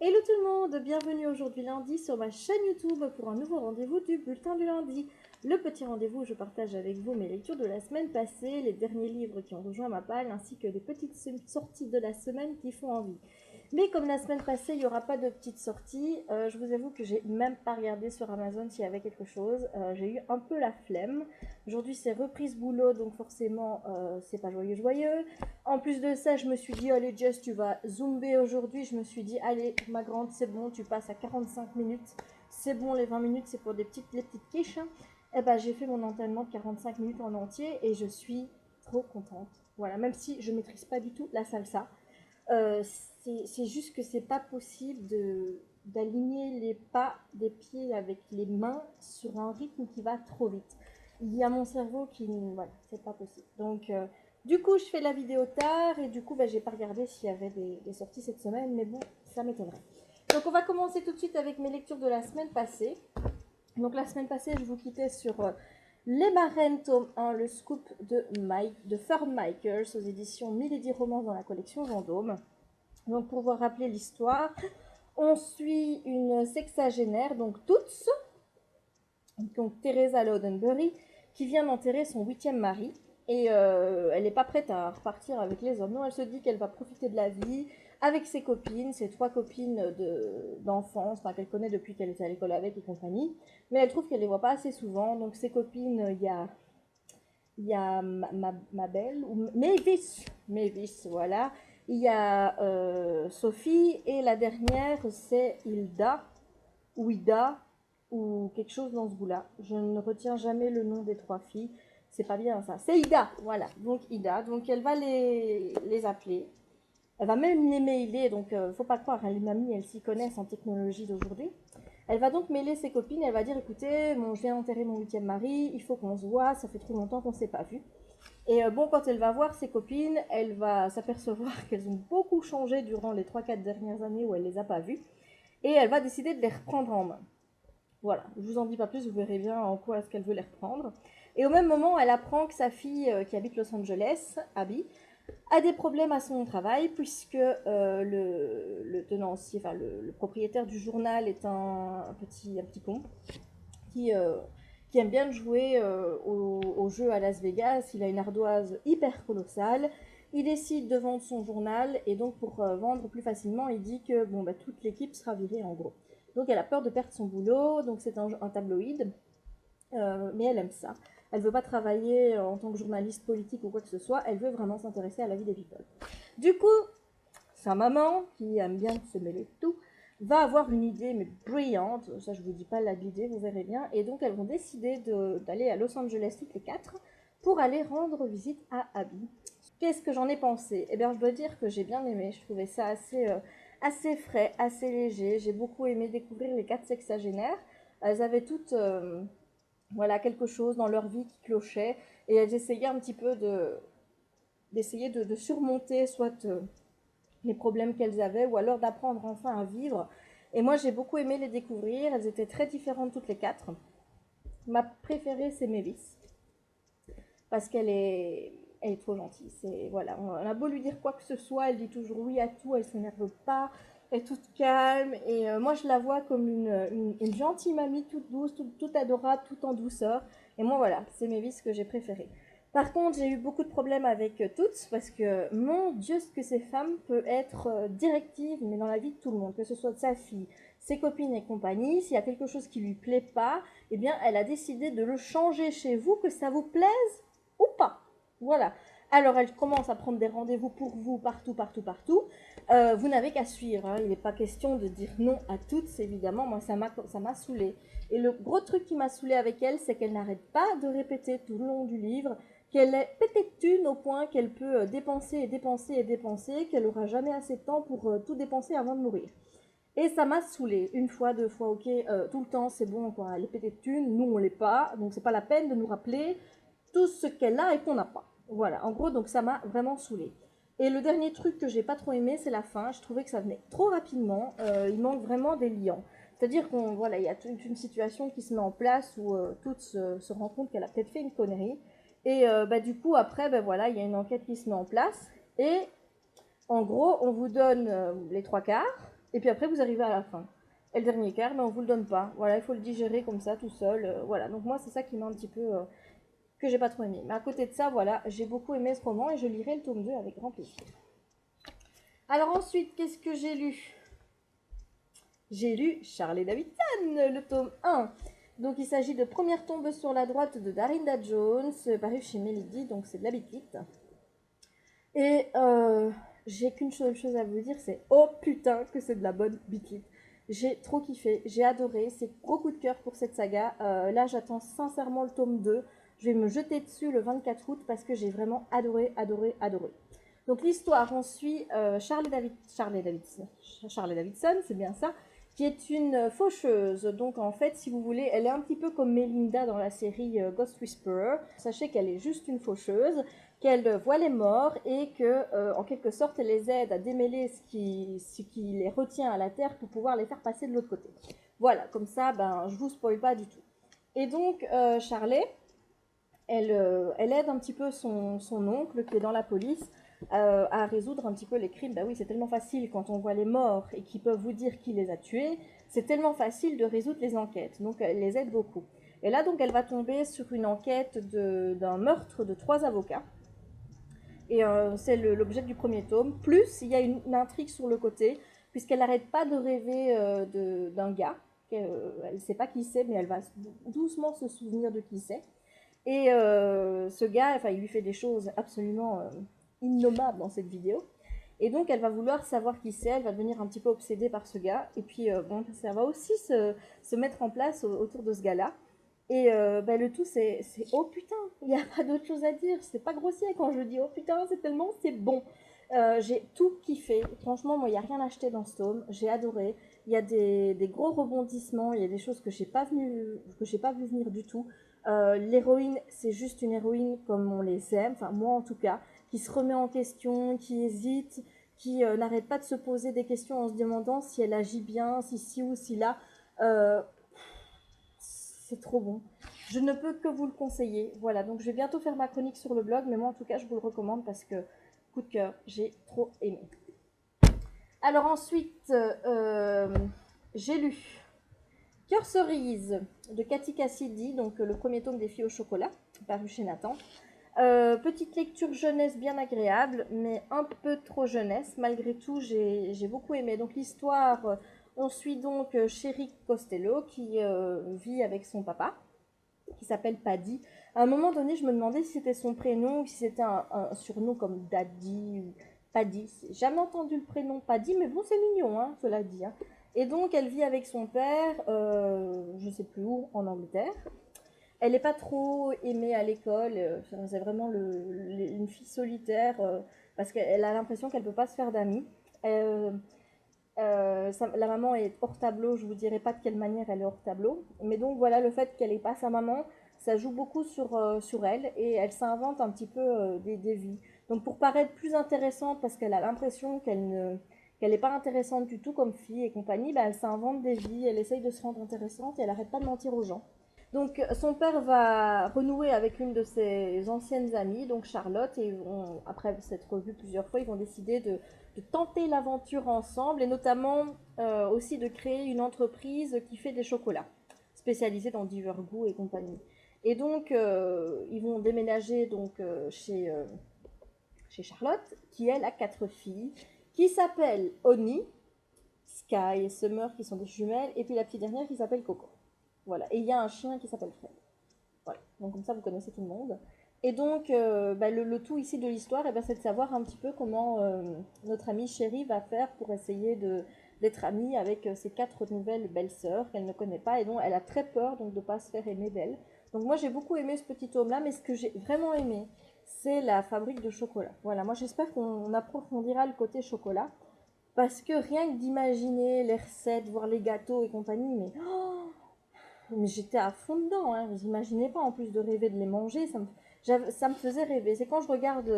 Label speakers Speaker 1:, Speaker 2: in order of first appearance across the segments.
Speaker 1: Hello tout le monde, bienvenue aujourd'hui lundi sur ma chaîne YouTube pour un nouveau rendez-vous du bulletin du lundi. Le petit rendez-vous où je partage avec vous mes lectures de la semaine passée, les derniers livres qui ont rejoint ma palle, ainsi que les petites sorties de la semaine qui font envie. Mais comme la semaine passée, il n'y aura pas de petites sorties, je vous avoue que j'ai même pas regardé sur Amazon s'il y avait quelque chose. J'ai eu un peu la flemme. Aujourd'hui c'est reprise boulot, donc forcément c'est pas joyeux joyeux. En plus de ça, je me suis dit, allez Jess, tu vas zoomer aujourd'hui. Je me suis dit, allez ma grande, c'est bon, tu passes à 45 minutes. C'est bon, les 20 minutes, c'est pour les petites quiches. Et ben, j'ai fait mon entraînement de 45 minutes en entier et je suis trop contente. Voilà, même si je maîtrise pas du tout la salsa. Euh, c'est juste que c'est pas possible d'aligner les pas des pieds avec les mains sur un rythme qui va trop vite. Il y a mon cerveau qui, voilà, c'est pas possible. Donc, du coup, je fais la vidéo tard et du coup, j'ai pas regardé s'il y avait des sorties cette semaine, mais bon, ça m'étonnerait. Donc, on va commencer tout de suite avec mes lectures de la semaine passée. Donc, la semaine passée, je vous quittais sur Les Marraines, tome 1, le scoop de Fern Makers aux éditions Milady Romance dans la collection Vendôme. Donc, pour vous rappeler l'histoire, on suit une sexagénaire, donc Toots, donc Teresa Lodenbury, qui vient d'enterrer son 8e mari. Et elle n'est pas prête à repartir avec les hommes. Non, elle se dit qu'elle va profiter de la vie avec ses copines, ses 3 copines d'enfance, enfin, qu'elle connaît depuis qu'elle était à l'école avec et compagnie. Mais elle trouve qu'elle ne les voit pas assez souvent. Donc ses copines, il y a Mabel, ou Mavis, voilà. Il y a Sophie, et la dernière, c'est Hilda, ou Ida, ou quelque chose dans ce goût-là. Je ne retiens jamais le nom des 3 filles. C'est pas bien ça. C'est Ida, voilà. Donc Ida. Donc elle va les appeler. Elle va même les mailer. Donc faut pas croire, hein, les mamies, elles s'y connaissent en technologie d'aujourd'hui. Elle va donc mêler ses copines. Elle va dire, écoutez, bon, je viens d'enterrer mon 8e mari. Il faut qu'on se voit. Ça fait trop longtemps qu'on ne s'est pas vu. Et bon, quand elle va voir ses copines, elle va s'apercevoir qu'elles ont beaucoup changé durant les 3-4 dernières années où elle les a pas vues. Et elle va décider de les reprendre en main. Voilà, je vous en dis pas plus, vous verrez bien en quoi est-ce qu'elle veut les reprendre. Et au même moment, elle apprend que sa fille qui habite Los Angeles, Abby, a des problèmes à son travail puisque le tenancier, enfin le propriétaire du journal est un petit con qui, euh, qui aime bien jouer au jeu à Las Vegas. Il a une ardoise hyper colossale. Il décide de vendre son journal et donc pour vendre plus facilement, il dit que bon, toute l'équipe sera virée en gros. Donc elle a peur de perdre son boulot, donc c'est un tabloïd, mais elle aime ça. Elle ne veut pas travailler en tant que journaliste politique ou quoi que ce soit, elle veut vraiment s'intéresser à la vie des people. Du coup, sa maman, qui aime bien se mêler de tout, va avoir une idée mais brillante, ça je vous dis pas l'idée, vous verrez bien, et donc elles vont décider d'aller à Los Angeles toutes les 4 pour aller rendre visite à Abby. Qu'est-ce que j'en ai pensé? Eh bien je dois dire que j'ai bien aimé, je trouvais ça assez frais, assez léger, j'ai beaucoup aimé découvrir les 4 sexagénaires. Elles avaient toutes voilà, quelque chose dans leur vie qui clochait, et elles essayaient un petit peu d'essayer de surmonter soit les problèmes qu'elles avaient, ou alors d'apprendre enfin à vivre. Et moi, j'ai beaucoup aimé les découvrir. Elles étaient très différentes toutes les 4. Ma préférée, c'est Mavis, parce elle est trop gentille. Voilà, on a beau lui dire quoi que ce soit, elle dit toujours oui à tout, elle s'énerve pas, elle est toute calme. Et moi, je la vois comme une gentille mamie, toute douce, toute adorable, tout en douceur. Et moi, voilà, c'est Mavis que j'ai préférée. Par contre, j'ai eu beaucoup de problèmes avec toutes parce que, mon Dieu, ce que ces femmes peuvent être directives, mais dans la vie de tout le monde, que ce soit de sa fille, ses copines et compagnie. S'il y a quelque chose qui lui plaît pas, eh bien, elle a décidé de le changer chez vous, que ça vous plaise ou pas. Voilà. Alors, elle commence à prendre des rendez-vous pour vous partout, partout, partout. Vous n'avez qu'à suivre, hein. Il n'est pas question de dire non à toutes, évidemment. Moi, ça m'a saoulée. Et le gros truc qui m'a saoulée avec elle, c'est qu'elle n'arrête pas de répéter tout le long du livre qu'elle est pétée de thunes au point qu'elle peut dépenser et dépenser et dépenser, qu'elle n'aura jamais assez de temps pour tout dépenser avant de mourir. Et ça m'a saoulée. Une fois, 2 fois, ok, tout le temps, c'est bon, quoi. Elle est pétée de thunes, nous, on l'est pas. Donc, c'est pas la peine de nous rappeler tout ce qu'elle a et qu'on n'a pas. Voilà, en gros, donc ça m'a vraiment saoulée. Et le dernier truc que j'ai pas trop aimé, c'est la fin. Je trouvais que ça venait trop rapidement. Il manque vraiment des liants. C'est-à-dire qu'on voilà, il y a toute une situation qui se met en place où toute se rend compte qu'elle a peut-être fait une connerie. Et du coup, après, voilà, il y a une enquête qui se met en place. Et en gros, on vous donne les 3 quarts. Et puis après, vous arrivez à la fin. Et le dernier quart, mais on vous le donne pas. Voilà, il faut le digérer comme ça, tout seul. Voilà, donc moi, c'est ça qui m'a un petit peu... que j'ai pas trop aimé. Mais à côté de ça, voilà, j'ai beaucoup aimé ce roman et je lirai le tome 2 avec grand plaisir. Alors ensuite, qu'est-ce que j'ai lu? J'ai lu Charlie Davidson, le tome 1. Donc il s'agit de Première tombe sur la droite de Darinda Jones, paru chez Melody, donc c'est de la bitite. Et j'ai qu'une seule chose à vous dire, c'est oh putain que c'est de la bonne bitite. J'ai trop kiffé, j'ai adoré, c'est gros coup de cœur pour cette saga. Là j'attends sincèrement le tome 2. Je vais me jeter dessus le 24 août parce que j'ai vraiment adoré, adoré, adoré. Donc l'histoire, on suit Charlie Davidson, c'est bien ça, qui est une faucheuse. Donc en fait, si vous voulez, elle est un petit peu comme Melinda dans la série Ghost Whisperer. Sachez qu'elle est juste une faucheuse, qu'elle voit les morts et que, en quelque sorte, elle les aide à démêler ce qui les retient à la terre pour pouvoir les faire passer de l'autre côté. Voilà, comme ça, ben, je vous spoil pas du tout. Et donc, Charlie, elle aide un petit peu son oncle qui est dans la police à résoudre un petit peu les crimes. Bah oui, c'est tellement facile quand on voit les morts et qu'ils peuvent vous dire qui les a tués. C'est tellement facile de résoudre les enquêtes. Donc, elle les aide beaucoup. Et là, donc, elle va tomber sur une enquête d'un meurtre de 3 avocats. Et c'est l'objet du premier tome. Plus, il y a une intrigue sur le côté, puisqu'elle n'arrête pas de rêver d'un gars. Elle ne sait pas qui c'est, mais elle va doucement se souvenir de qui c'est. Et ce gars, enfin, il lui fait des choses absolument innommables dans cette vidéo. Et donc, elle va vouloir savoir qui c'est, elle va devenir un petit peu obsédée par ce gars. Et puis, bon, ça va aussi se mettre en place autour de ce gars-là. Et le tout, c'est oh putain, il n'y a pas d'autre chose à dire. C'est pas grossier quand je dis oh putain, c'est bon. J'ai tout kiffé. Franchement, moi, il n'y a rien acheté dans ce tome. J'ai adoré. Il y a des gros rebondissements. Il y a des choses que j'ai pas vu venir du tout. L'héroïne, c'est juste une héroïne comme on les aime. Enfin, moi en tout cas, qui se remet en question, qui hésite, qui n'arrête pas de se poser des questions en se demandant si elle agit bien, si ci ou si là. C'est trop bon. Je ne peux que vous le conseiller. Voilà, donc je vais bientôt faire ma chronique sur le blog, mais moi en tout cas, je vous le recommande parce que, coup de cœur, j'ai trop aimé. Alors ensuite, j'ai lu Cœur cerise de Cathy Cassidy, donc le premier tome des filles au chocolat, paru chez Nathan. Petite lecture jeunesse bien agréable, mais un peu trop jeunesse. Malgré tout, j'ai beaucoup aimé. Donc l'histoire, on suit donc Sherry Costello qui vit avec son papa, qui s'appelle Paddy. À un moment donné, je me demandais si c'était son prénom ou si c'était un surnom comme Daddy ou Paddy. J'ai jamais entendu le prénom Paddy, mais bon, c'est mignon, hein, cela dit. Hein. Et donc, elle vit avec son père, je sais plus où, en Angleterre. Elle n'est pas trop aimée à l'école, c'est vraiment une fille solitaire parce qu'elle a l'impression qu'elle ne peut pas se faire d'amis. La maman est hors tableau, je vous dirai pas de quelle manière elle est hors tableau, mais donc voilà, le fait qu'elle n'ait pas sa maman, ça joue beaucoup sur elle et elle s'invente un petit peu des vies. Donc pour paraître plus intéressante parce qu'elle a l'impression qu'elle n'est pas intéressante du tout comme fille et compagnie, bah, elle s'invente des vies, elle essaye de se rendre intéressante et elle arrête pas de mentir aux gens. Donc son père va renouer avec une de ses anciennes amies, donc Charlotte, et après s'être revus plusieurs fois, ils vont décider de tenter l'aventure ensemble, et notamment aussi de créer une entreprise qui fait des chocolats, spécialisée dans divers goûts et compagnie. Et donc ils vont déménager donc, chez Charlotte, qui elle a 4 filles, qui s'appellent Oni, Sky et Summer, qui sont des jumelles, et puis la petite dernière qui s'appelle Coco. Voilà. Et il y a un chien qui s'appelle Fred. Voilà. Donc comme ça, vous connaissez tout le monde. Et donc, le tout ici de l'histoire, c'est de savoir un petit peu comment notre amie Chérie va faire pour essayer d'être amie avec ses 4 nouvelles belles-sœurs qu'elle ne connaît pas et dont elle a très peur donc, de ne pas se faire aimer d'elle. Donc moi, j'ai beaucoup aimé ce petit tome-là, mais ce que j'ai vraiment aimé, c'est la fabrique de chocolat. Voilà, moi j'espère qu'on approfondira le côté chocolat, parce que rien que d'imaginer les recettes, voir les gâteaux et compagnie, mais j'étais à fond dedans, hein. Vous imaginez pas, en plus de rêver de les manger, ça me faisait rêver. C'est quand je regarde,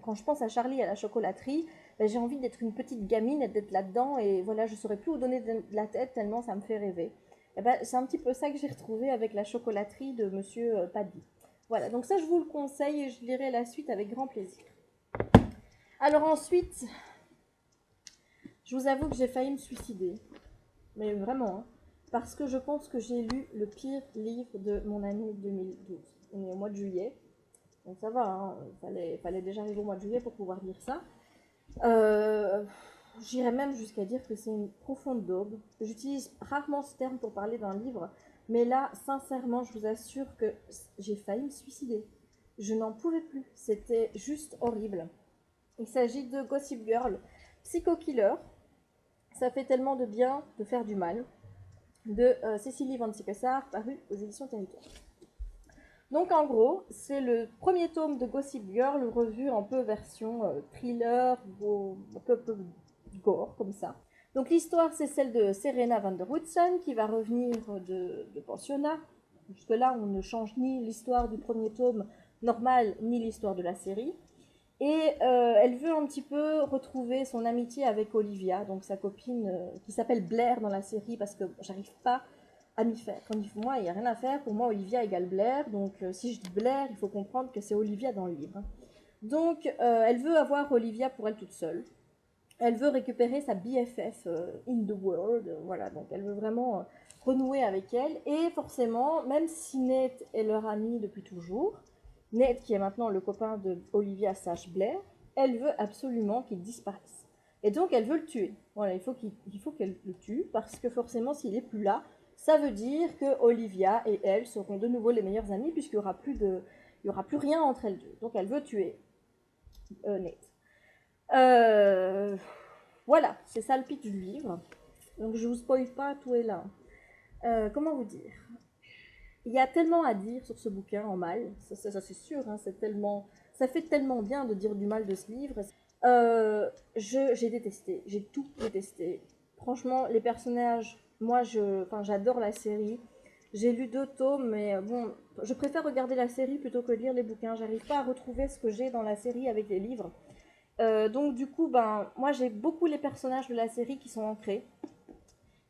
Speaker 1: quand je pense à Charlie à la chocolaterie, j'ai envie d'être une petite gamine et d'être là-dedans, et voilà, je saurais plus où donner de la tête tellement ça me fait rêver. C'est un petit peu ça que j'ai retrouvé avec la chocolaterie de Monsieur Paddy. Voilà, donc ça je vous le conseille et je lirai la suite avec grand plaisir. Alors ensuite, Je vous avoue que j'ai failli me suicider. Mais vraiment, hein. Parce que je pense que j'ai lu le pire livre de mon année 2012. On est au mois de juillet. Donc ça va, hein. Fallait déjà arriver au mois de juillet pour pouvoir lire ça. Euh, J'irais même jusqu'à dire que c'est une profonde daube. J'utilise rarement ce terme pour parler d'un livre, mais là, sincèrement, je vous assure que j'ai failli me suicider. Je n'en pouvais plus. C'était juste horrible. Il s'agit de Gossip Girl, Psycho Killer. Ça fait tellement de bien de faire du mal. De Cécilie Van Sickassar, paru aux éditions Territoire. Donc en gros, c'est le premier tome de Gossip Girl revu un peu version thriller, un peu gore comme ça. Donc l'histoire c'est celle de Serena van der Woodsen qui va revenir de pensionnat. Jusque là on ne change ni l'histoire du premier tome normal ni l'histoire de la série. Et elle veut un petit peu retrouver son amitié avec Olivia, donc sa copine qui s'appelle Blair dans la série parce que j'arrive pas à m'y faire. Comme moi, il n'y a rien à faire. Pour moi, Olivia égale Blair. Donc, si je dis Blair, il faut comprendre que c'est Olivia dans le livre. Donc, elle veut avoir Olivia pour elle toute seule. Elle veut récupérer sa BFF in the world. Voilà, donc elle veut vraiment renouer avec elle. Et forcément, même si Nate est leur ami depuis toujours, Nate, qui est maintenant le copain de Olivia / Blair, elle veut absolument qu'il disparaisse. Et donc, elle veut le tuer. Voilà, il faut qu'elle le tue parce que forcément, s'il n'est plus là, ça veut dire que Olivia et elle seront de nouveau les meilleures amies puisqu'il n'y aura plus rien entre elles deux. Donc elle veut tuer Nate. Voilà, c'est ça le pitch du livre. Donc je vous spoil pas, tout est là. Comment vous dire? Il y a tellement à dire sur ce bouquin en mal, ça c'est sûr, hein, ça fait tellement bien de dire du mal de ce livre. J'ai détesté, j'ai tout détesté. Franchement, les personnages, moi j'adore la série. J'ai lu 2 tomes, mais bon, je préfère regarder la série plutôt que lire les bouquins. J'arrive pas à retrouver ce que j'ai dans la série avec les livres. Donc du coup, moi j'ai beaucoup les personnages de la série qui sont ancrés.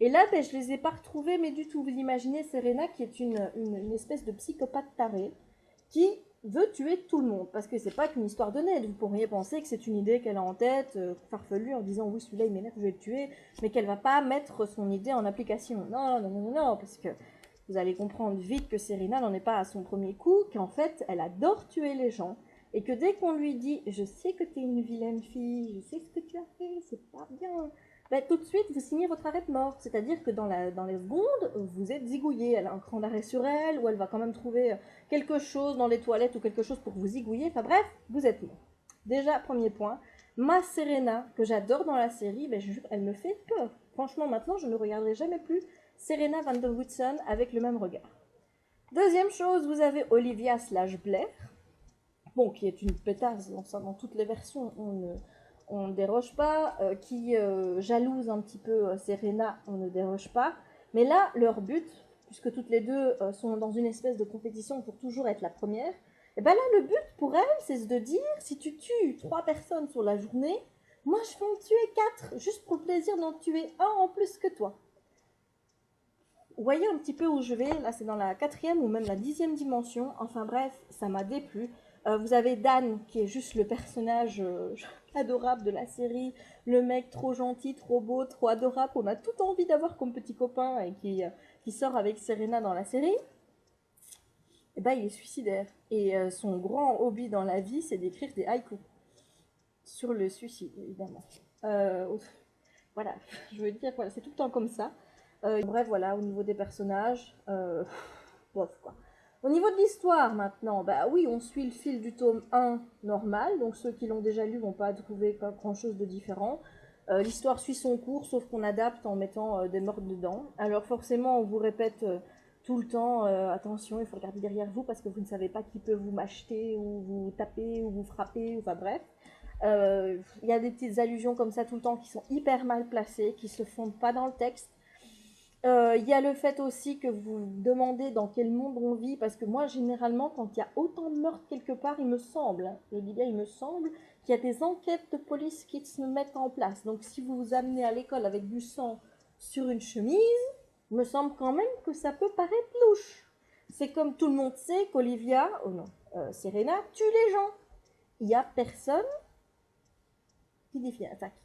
Speaker 1: Et là, je les ai pas retrouvés, mais du tout. Vous imaginez Serena qui est une espèce de psychopathe tarée qui veut tuer tout le monde. Parce que c'est pas qu'une histoire de Ned. Vous pourriez penser que c'est une idée qu'elle a en tête, farfelue, en disant oui, celui-là il m'énerve, je vais le tuer, mais qu'elle va pas mettre son idée en application. Non, non, non, non, non, parce que vous allez comprendre vite que Serena n'en est pas à son premier coup, qu'en fait, elle adore tuer les gens. Et que dès qu'on lui dit « Je sais que t'es une vilaine fille, je sais ce que tu as fait, c'est pas bien », tout de suite, vous signez votre arrêt de mort. C'est-à-dire que dans les secondes, vous êtes zigouillé. Elle a un cran d'arrêt sur elle, ou elle va quand même trouver quelque chose dans les toilettes ou quelque chose pour vous zigouiller. Enfin bref, vous êtes mort. Déjà, premier point. Ma Serena, que j'adore dans la série, elle me fait peur. Franchement, maintenant, je ne regarderai jamais plus Serena van der Woodsen avec le même regard. Deuxième chose, vous avez Olivia / Blair, bon, qui est une pétasse dans toutes les versions, on ne déroge pas, qui jalouse un petit peu Serena, on ne déroge pas. Mais là, leur but, puisque toutes les deux sont dans une espèce de compétition pour toujours être la première, et bien là, le but pour elle, c'est de dire, si tu tues 3 personnes sur la journée, moi je vais en tuer 4, juste pour le plaisir d'en tuer un en plus que toi. Vous voyez un petit peu où je vais, là c'est dans la 4e ou même la 10e dimension, enfin bref, ça m'a déplu. Vous avez Dan qui est juste le personnage adorable de la série, le mec trop gentil, trop beau, trop adorable, qu'on a tout envie d'avoir comme petit copain et qui sort avec Serena dans la série. Et il est suicidaire. Et son grand hobby dans la vie, c'est d'écrire des haïkus. Sur le suicide, évidemment. Voilà, je veux dire, voilà, c'est tout le temps comme ça. Bref, voilà, au niveau des personnages, bof quoi. Au niveau de l'histoire maintenant, oui, on suit le fil du tome 1 normal, donc ceux qui l'ont déjà lu vont pas trouver grand chose de différent. L'histoire suit son cours, sauf qu'on adapte en mettant des morts dedans. Alors forcément, on vous répète tout le temps, attention, il faut regarder derrière vous parce que vous ne savez pas qui peut vous m'acheter ou vous taper ou vous frapper, enfin bref. Il y a des petites allusions comme ça tout le temps qui sont hyper mal placées, qui se fondent pas dans le texte. Il y a le fait aussi que vous demandez dans quel monde on vit, parce que moi, généralement, quand il y a autant de meurtres quelque part, il me semble, je dis bien il me semble, qu'il y a des enquêtes de police qui se mettent en place. Donc, si vous vous amenez à l'école avec du sang sur une chemise, il me semble quand même que ça peut paraître louche. C'est comme tout le monde sait qu'Olivia, Serena, tue les gens. Il n'y a personne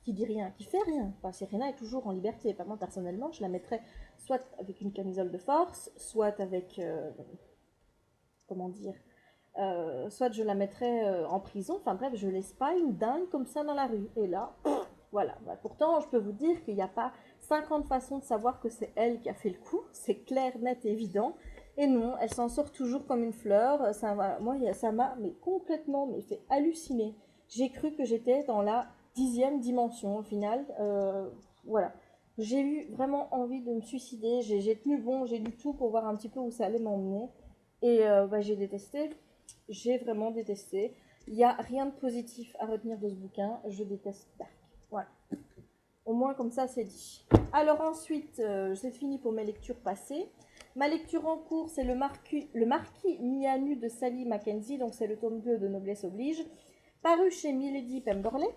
Speaker 1: qui dit rien, qui fait rien. Enfin, Serena est toujours en liberté. Moi, personnellement, je la mettrais soit avec une camisole de force, soit avec, comment dire, soit je la mettrais en prison. Enfin bref, je laisse pas une dingue comme ça dans la rue. Et là, voilà. Bah, pourtant, je peux vous dire qu'il n'y a pas 50 façons de savoir que c'est elle qui a fait le coup. C'est clair, net, évident. Et non, elle s'en sort toujours comme une fleur. Moi, ça m'a complètement fait halluciner. J'ai cru que j'étais dans la 10e dimension au final. Voilà. J'ai eu vraiment envie de me suicider. J'ai tenu bon, j'ai du tout pour voir un petit peu où ça allait m'emmener. Et j'ai détesté. J'ai vraiment détesté. Il n'y a rien de positif à retenir de ce bouquin. Je déteste Dark. Voilà. Au moins comme ça c'est dit. Alors ensuite, c'est fini pour mes lectures passées. Ma lecture en cours, c'est le marquis mis à nu de Sally Mackenzie. Donc c'est le tome 2 de Noblesse Oblige. Paru chez Milady Pemberley.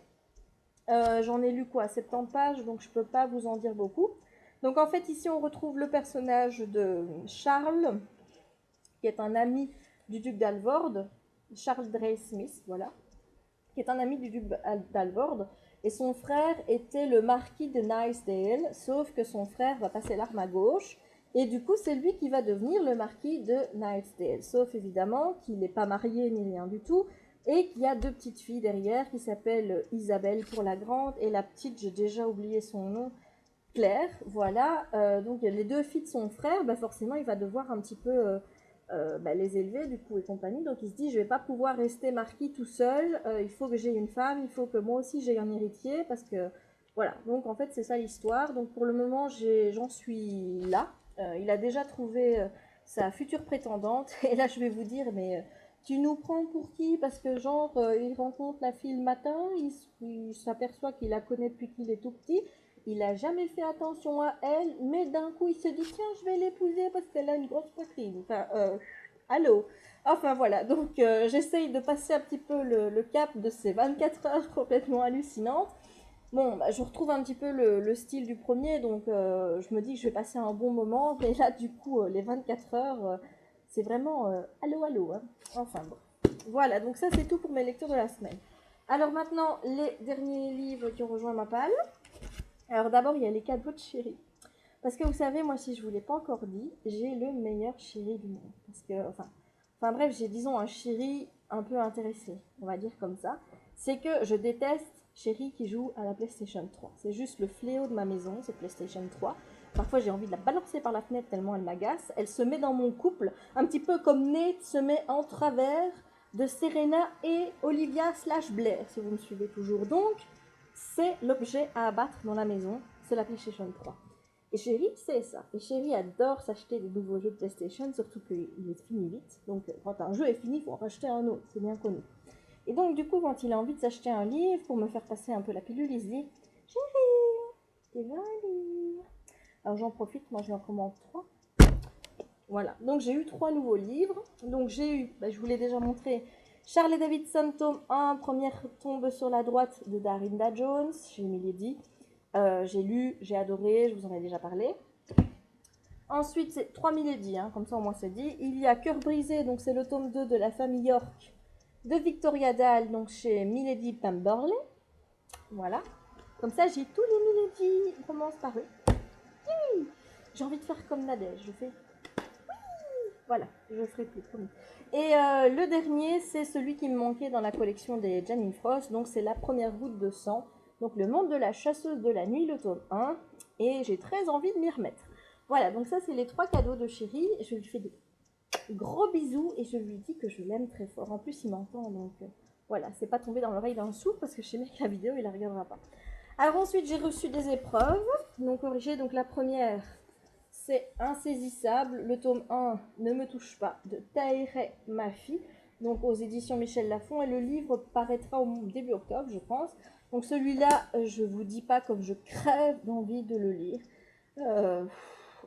Speaker 1: J'en ai lu 70 pages, donc je ne peux pas vous en dire beaucoup. Donc en fait ici on retrouve le personnage de Charles, qui est un ami du duc d'Alvord, Charles Drey Smith, voilà, qui est un ami du duc d'Alvord, et son frère était le marquis de Nithsdale, sauf que son frère va passer l'arme à gauche, et du coup c'est lui qui va devenir le marquis de Nithsdale, sauf évidemment qu'il n'est pas marié ni rien du tout, et qu'il y a 2 petites filles derrière qui s'appellent Isabelle pour la grande, et la petite, j'ai déjà oublié son nom, Claire, voilà. Donc les 2 filles de son frère, forcément il va devoir un petit peu les élever du coup et compagnie. Donc il se dit, je vais pas pouvoir rester marquis tout seul, il faut que j'ai une femme, il faut que moi aussi j'ai un héritier, parce que voilà. Donc en fait c'est ça l'histoire. Donc pour le moment j'en suis là. Il a déjà trouvé sa future prétendante, et là je vais vous dire, mais tu nous prends pour qui? Parce que genre il rencontre la fille le matin, il s'aperçoit qu'il la connaît depuis qu'il est tout petit. Il a jamais fait attention à elle, mais d'un coup il se dit tiens je vais l'épouser parce qu'elle a une grosse poitrine. Enfin, allô. Enfin voilà, donc j'essaye de passer un petit peu le cap de ces 24 heures complètement hallucinantes. Bon, je retrouve un petit peu le style du premier, donc je me dis que je vais passer un bon moment, mais là du coup les 24 heures, c'est vraiment allô allô. Hein. Enfin bon. Voilà, donc ça c'est tout pour mes lectures de la semaine. Alors maintenant, les derniers livres qui ont rejoint ma palle. Alors d'abord, il y a les cadeaux de chéri. Parce que vous savez, moi, si je ne vous l'ai pas encore dit, j'ai le meilleur chéri du monde. Parce que, enfin bref, j'ai, disons, un chéri un peu intéressé, on va dire comme ça. C'est que je déteste chéri qui joue à la PlayStation 3. C'est juste le fléau de ma maison, cette PlayStation 3. Parfois, j'ai envie de la balancer par la fenêtre tellement elle m'agace. Elle se met dans mon couple, un petit peu comme Nate se met en travers de Serena et Olivia / Blair, si vous me suivez toujours. Donc, c'est l'objet à abattre dans la maison, c'est la PlayStation 3. Et Chéri, c'est ça. Et Chéri adore s'acheter des nouveaux jeux de PlayStation, surtout qu'il est fini vite. Donc quand un jeu est fini, il faut en racheter un autre, c'est bien connu. Et donc du coup, quand il a envie de s'acheter un livre pour me faire passer un peu la pilule, il se dit Chéri, tu veux un livre? Alors j'en profite, moi je en commande 3. Voilà, donc j'ai eu 3 nouveaux livres. Donc j'ai eu, je vous l'ai déjà montré, Charles et Davidson, tome 1, première tombe sur la droite de Darinda Jones, chez Milady. J'ai lu, j'ai adoré, je vous en ai déjà parlé. Ensuite, c'est 3 Milady, hein, comme ça au moins c'est dit. Il y a Cœur brisé, donc c'est le tome 2 de la famille York de Victoria Dahl, donc chez Milady Pemberley. Voilà. Comme ça, j'ai tous les Milady romances parus. J'ai envie de faire comme Nadège, je fais... Voilà, je ferai plus comme. Et le dernier, c'est celui qui me manquait dans la collection des Janine Frost. Donc c'est La première goutte de sang. Donc le monde de la chasseuse de la nuit, le tome 1. Et j'ai très envie de m'y remettre. Voilà, donc ça c'est les 3 cadeaux de Chéri. Je lui fais des gros bisous et je lui dis que je l'aime très fort. En plus il m'entend, donc voilà, c'est pas tombé dans l'oreille d'un sourd parce que je sais bien que la vidéo il la regardera pas. Alors ensuite j'ai reçu des épreuves, non corrigées. Donc la première... c'est Insaisissable, le tome 1, Ne me touche pas, de Tahirih Mafi, donc aux éditions Michel Lafon, et le livre paraîtra au début octobre, je pense. Donc celui-là, je vous dis pas comme je crève d'envie de le lire.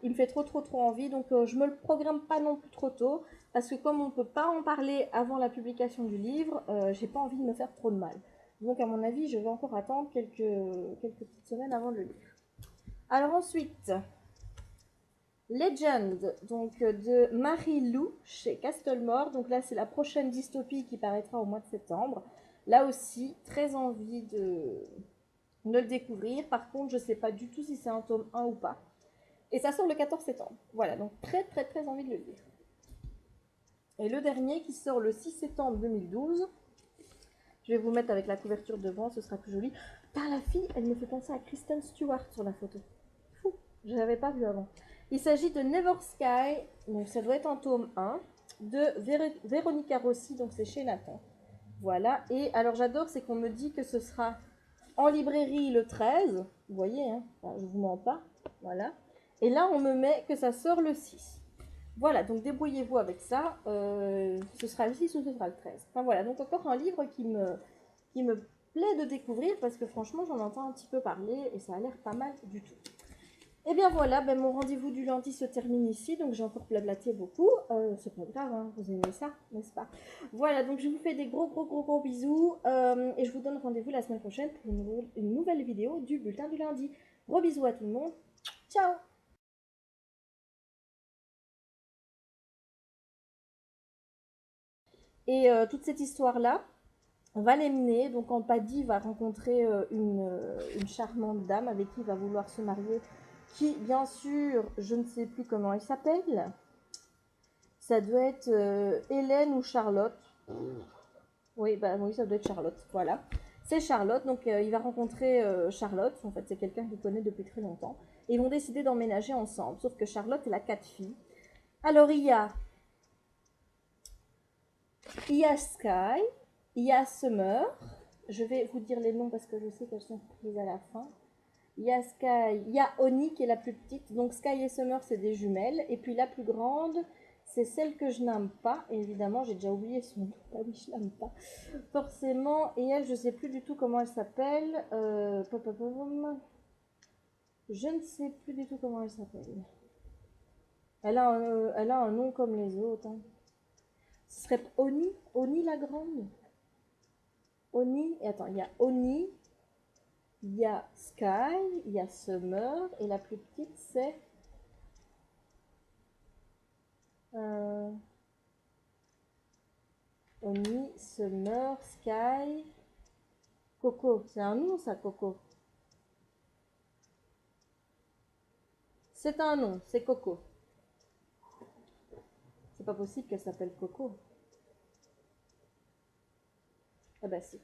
Speaker 1: Il me fait trop envie, donc je me le programme pas non plus trop tôt, parce que comme on peut pas en parler avant la publication du livre, j'ai pas envie de me faire trop de mal. Donc à mon avis, je vais encore attendre quelques petites semaines avant de le lire. Alors ensuite... Legend, donc de Marie Lou chez Castlemore. Donc là, c'est la prochaine dystopie qui paraîtra au mois de septembre. Là aussi, très envie de le découvrir. Par contre, je ne sais pas du tout si c'est un tome 1 ou pas. Et ça sort le 14 septembre. Voilà, donc très très très envie de le lire. Et le dernier qui sort le 6 septembre 2012. Je vais vous mettre avec la couverture devant, ce sera plus joli. Par la fille, elle me fait penser à Kristen Stewart sur la photo. Fou, je ne l'avais pas vu avant. Il s'agit de Never Sky, donc ça doit être un tome 1, de Véronica Rossi, donc c'est chez Nathan. Voilà, et alors j'adore, c'est qu'on me dit que ce sera en librairie le 13, vous voyez, hein, enfin, je ne vous mens pas, voilà. Et là, on me met que ça sort le 6. Voilà, donc débrouillez-vous avec ça. Ce sera le 6 ou ce sera le 13. Enfin voilà, donc encore un livre qui me plaît de découvrir parce que franchement, j'en entends un petit peu parler et ça a l'air pas mal du tout. Et bien voilà, ben mon rendez-vous du lundi se termine ici, donc j'ai encore blablaté beaucoup. C'est pas grave, hein, vous aimez ça, n'est-ce pas? Voilà, donc je vous fais des gros bisous et je vous donne rendez-vous la semaine prochaine pour une nouvelle vidéo du bulletin du lundi. Gros bisous à tout le monde. Ciao! Et toute cette histoire-là, on va les mener. Donc, quand Paddy va rencontrer une charmante dame avec qui il va vouloir se marier, qui, bien sûr, je ne sais plus comment elle s'appelle. Ça doit être Hélène ou Charlotte. Oui, bah oui, ça doit être Charlotte. Voilà. C'est Charlotte. Donc, il va rencontrer Charlotte. En fait, c'est quelqu'un qu'il connaît depuis très longtemps. Et ils vont décider d'emménager ensemble. Sauf que Charlotte, elle a 4 filles. Alors, il y a Sky, il y a Summer. Je vais vous dire les noms parce que je sais qu'elles sont prises à la fin. Il y a Sky, il y a Oni qui est la plus petite. Donc Sky et Summer, c'est des jumelles. Et puis la plus grande, c'est celle que je n'aime pas. Et évidemment, j'ai déjà oublié son nom. Ah oui, je l'aime pas. Forcément. Et elle, je ne sais plus du tout comment elle s'appelle. Je ne sais plus du tout comment elle s'appelle. Elle a un nom comme les autres. Hein. Ce serait Oni, Oni la grande. Oni, et attends, il y a Oni, il y a Sky, il y a Summer, et la plus petite c'est Oni, Summer, Sky, Coco. C'est un nom ça, Coco. C'est un nom, c'est Coco. C'est pas possible qu'elle s'appelle Coco. Ah bah si.